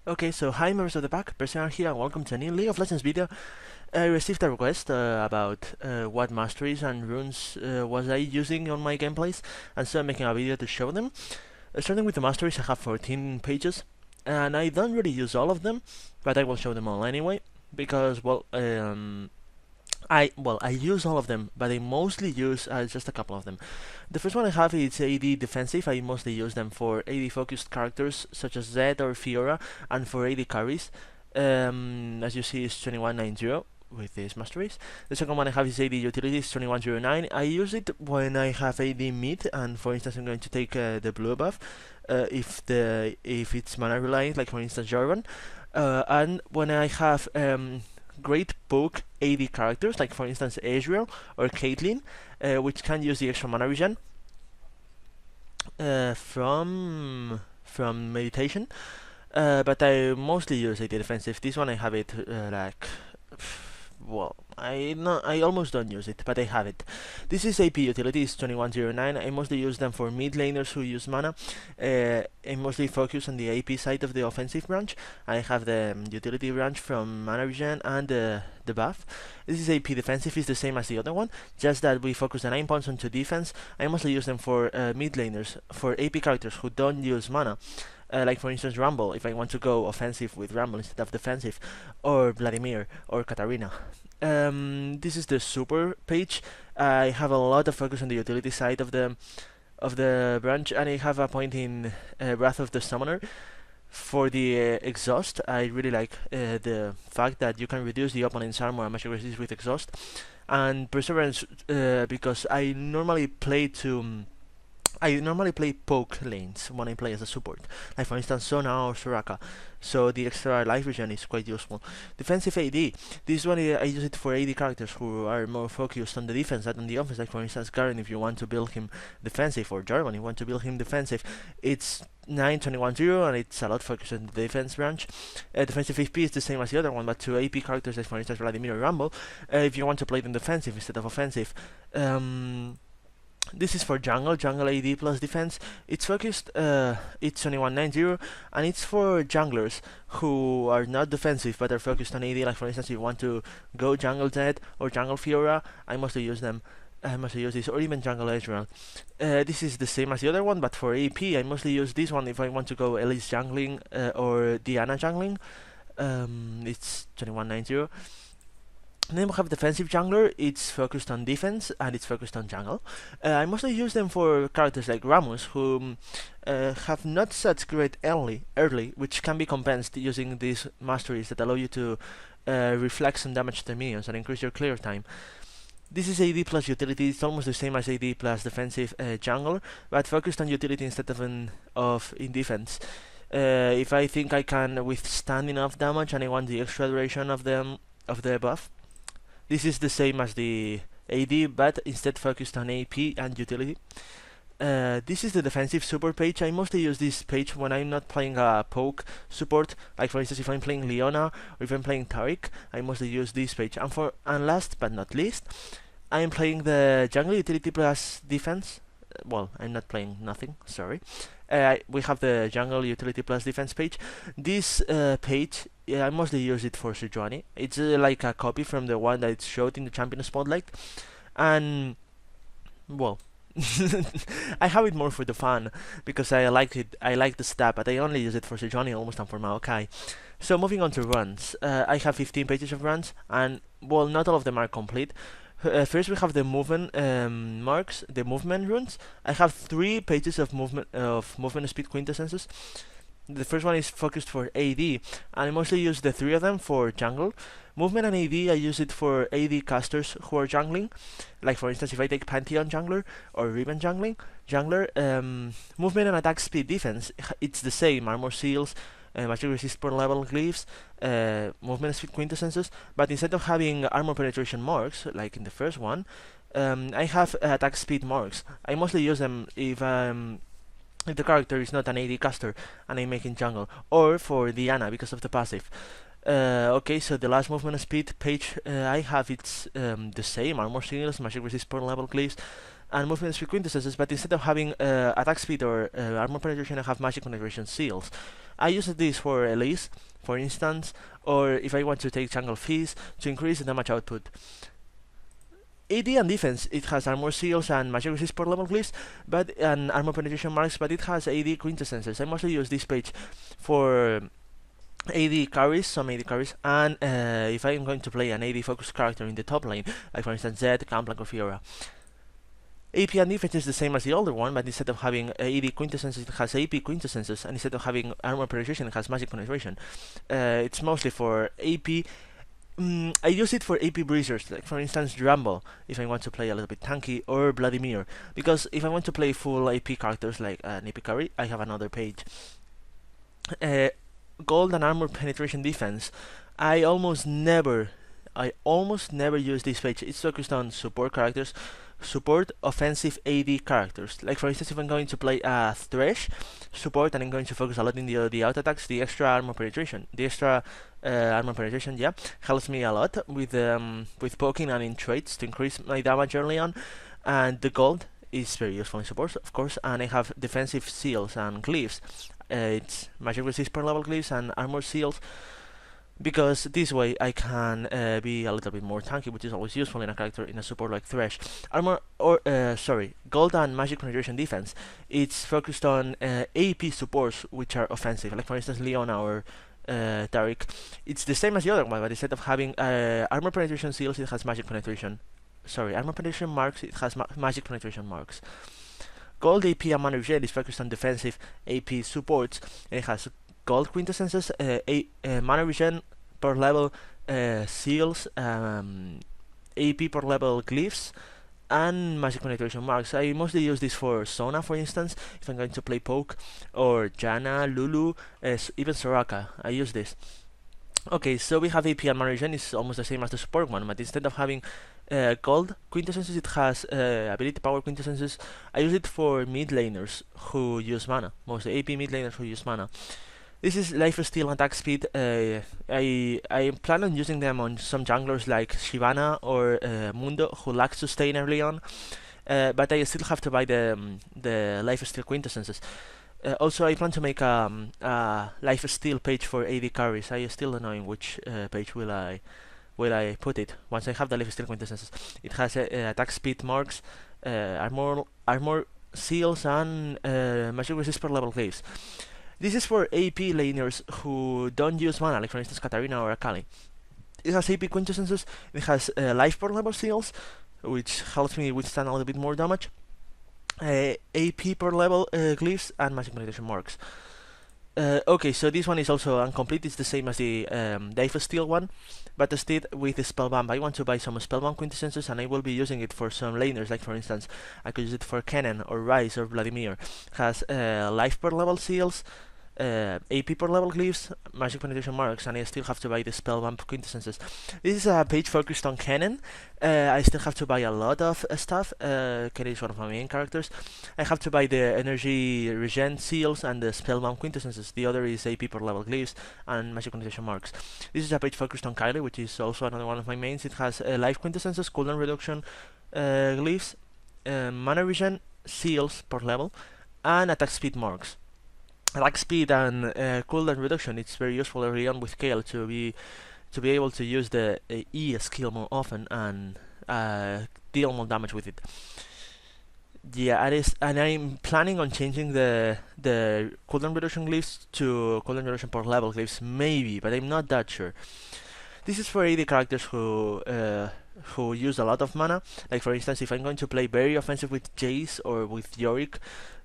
Okay, so hi members of the pack, Persegan here and welcome to a new League of Legends video. I received a request about what masteries and runes was I using on my gameplays, and so I'm making a video to show them. Starting with the masteries, I have 14 pages, and I don't really use all of them, but I will show them all anyway, because, I use all of them, but I mostly use just a couple of them. The first one I have is AD defensive. I mostly use them for AD focused characters such as Zed or Fiora, and for AD carries. As you see, it's 2190 with these masteries. The second one I have is AD utilities 2109. I use it when I have AD mid, and for instance, I'm going to take the blue buff if it's mana reliant, like for instance Jarvan, and when I have great poke AD characters, like for instance Ezreal or Caitlyn, which can use the extra mana regen from meditation. But I mostly use AD defensive. This one I have it I almost don't use it, but I have it. This is AP utilities 2109. I mostly use them for mid laners who use mana. I mostly focus on the AP side of the offensive branch. I have the utility branch from mana regen and the buff. This is AP defensive, is the same as the other one, just that we focus the 9 points onto defense. I mostly use them for mid laners, for AP characters who don't use mana. Like for instance Rumble, if I want to go offensive with Rumble instead of defensive, or Vladimir, or Katarina. This is the super page. I have a lot of focus on the utility side of the branch, and I have a point in Wrath of the Summoner. For the exhaust, I really like the fact that you can reduce the opponent's armor and magic resist with exhaust, and perseverance because I normally play poke lanes when I play as a support, like for instance Sona or Soraka, so the extra life regen is quite useful. Defensive AD, this one I use it for AD characters who are more focused on the defense than on the offense, like for instance Garen if you want to build him defensive, or Jarvan if you want to build him defensive. It's 9210 and it's a lot focused on the defense branch. Defensive AP is the same as the other one, but to AP characters like for instance Vladimir or Rumble, if you want to play them defensive instead of offensive. This is for jungle AD plus defense. It's focused, it's 2190, and it's for junglers who are not defensive but are focused on AD, like for instance if you want to go jungle Zed or jungle Fiora, I mostly use them. I mostly use this, or even jungle Ezreal. This is the same as the other one, but for AP I mostly use this one if I want to go Elise jungling or Diana jungling. It's 2190. Then we have defensive jungler. It's focused on defense and it's focused on jungle. I mostly use them for characters like Rammus, who have not such great early, which can be compensated using these masteries that allow you to reflect some damage to minions and increase your clear time. This is AD plus utility. It's almost the same as AD plus defensive jungler, but focused on utility instead of in defense. If I think I can withstand enough damage and I want the extra duration of the buff, this is the same as the AD, but instead focused on AP and utility. This is the defensive super page. I mostly use this page when I'm not playing a poke support, like for instance if I'm playing Leona or if I'm playing Taric, I mostly use this page. And last but not least, I'm playing the jungle utility plus defense. Well, I'm not playing nothing, sorry. We have the jungle utility plus defense page. This page, I mostly use it for Sejuani. It's like a copy from the one that showed in the champion spotlight, and well, I have it more for the fun because I like it. I like the stat, but I only use it for Sejuani almost and for Maokai. So moving on to runs, I have 15 pages of runs, and well, not all of them are complete. First we have the movement marks, the movement runes. I have 3 pages of movement speed quintessences. The first one is focused for AD, and I mostly use the 3 of them for jungle. Movement and AD, I use it for AD casters who are jungling. Like for instance, if I take Pantheon jungler or Riven jungler, movement and attack speed defense, it's the same. Armor seals, magic resist per level glyphs, movement speed quintessences, but instead of having armor penetration marks like in the first one, I have attack speed marks. I mostly use them if the character is not an AD caster and I'm making jungle, or for Diana because of the passive. Okay, so the last movement speed page I have, it's the same, armor seals, magic resist per level glyphs, and movement speed quintessences, but instead of having attack speed or armor penetration, I have magic penetration seals. I use this for Elise, for instance, or if I want to take jungle fees to increase the damage output. AD and defense, it has armor seals and magic resist per level glyphs, and armor penetration marks, but it has AD quintessences. I mostly use this page for AD carries, some AD carries, and if I'm going to play an AD focused character in the top lane, like for instance Zed, Gangplank or Fiora. AP and defense is the same as the older one, but instead of having AD quintessences, it has AP quintessences, and instead of having armor penetration, it has magic penetration. It's mostly for AP. I use it for AP breezers, like for instance Rumble, if I want to play a little bit tanky, or Vladimir, because if I want to play full AP characters like AP carry, I have another page. Gold and armor penetration defense, I almost never use this page. It's focused on support characters, support offensive AD characters. Like for instance, if I'm going to play a Thresh support and I'm going to focus a lot in the auto attacks, the extra armor penetration, yeah, helps me a lot with poking and in traits to increase my damage early on. And the gold is very useful in support, of course, and I have defensive seals and glyphs. It's magic resist per level glyphs and armor seals, because this way I can be a little bit more tanky, which is always useful in a character in a support like Thresh. Gold and magic penetration defense, it's focused on AP supports which are offensive, like for instance Leona or Taric. It's the same as the other one, but instead of having armor penetration seals, it has magic penetration. Armor penetration marks, it has magic penetration marks. Gold AP and Mana Regen is focused on defensive AP supports, and it has gold quintessences, Mana Regen per level seals, AP per level glyphs, and magic penetration marks. I mostly use this for Sona, for instance, if I'm going to play Poke, or Janna, Lulu, even Soraka. I use this. Okay, so we have AP and Mana Regen is almost the same as the support one, but instead of having gold quintessences, it has ability power quintessences. I use it for mid laners who use mana, mostly AP mid laners who use mana. This is life steal and attack speed. I plan on using them on some junglers like Shyvana or Mundo, who lack sustain early on, but I still have to buy the life steal quintessences. Also, I plan to make a life steal page for AD carries. I still don't know in which page will I put it. Once I have the life steal quintessences, it has attack speed marks, armor seals, and magic resist per level glyphs. This is for AP laners who don't use mana, like for instance Katarina or Akali. It has AP quintessences. It has life per level seals, which helps me withstand a little bit more damage. AP per level glyphs and magic penetration marks. Okay, so this one is also incomplete. It's the same as the Life Steal one, but instead with the Spellbomb. I want to buy some Spellbomb quintessences, and I will be using it for some laners. Like for instance, I could use it for Kennen or Ryze or Vladimir. It has life per level seals, AP per level glyphs, magic penetration marks, and I still have to buy the Spellbomb quintessences. This is a page focused on Kennen. I still have to buy a lot of stuff. Kennen is one of my main characters. I have to buy the energy regen seals and the Spellbomb quintessences. The other is AP per level glyphs and magic penetration marks. This is a page focused on Kylie, which is also another one of my mains. It has life quintessences, cooldown reduction glyphs, mana regen seals per level, and attack speed marks. Attack speed and cooldown reduction, it's very useful early on with Kayle to be able to use the E skill more often and deal more damage with it. Yeah, and I'm planning on changing the cooldown reduction glyphs to cooldown reduction per level glyphs, maybe, but I'm not that sure. This is for AD characters who use a lot of mana. Like for instance, if I'm going to play very offensive with Jace or with Yorick,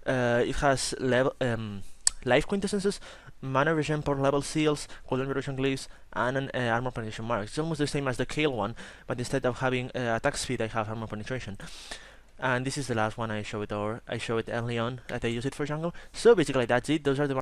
it has life quintessences, mana regen per level seals, cooldown reduction glyphs, and armor penetration marks. It's almost the same as the Kayle one, but instead of having attack speed, I have armor penetration. And this is the last one I show it early on that I use it for jungle. So basically that's it. Those are the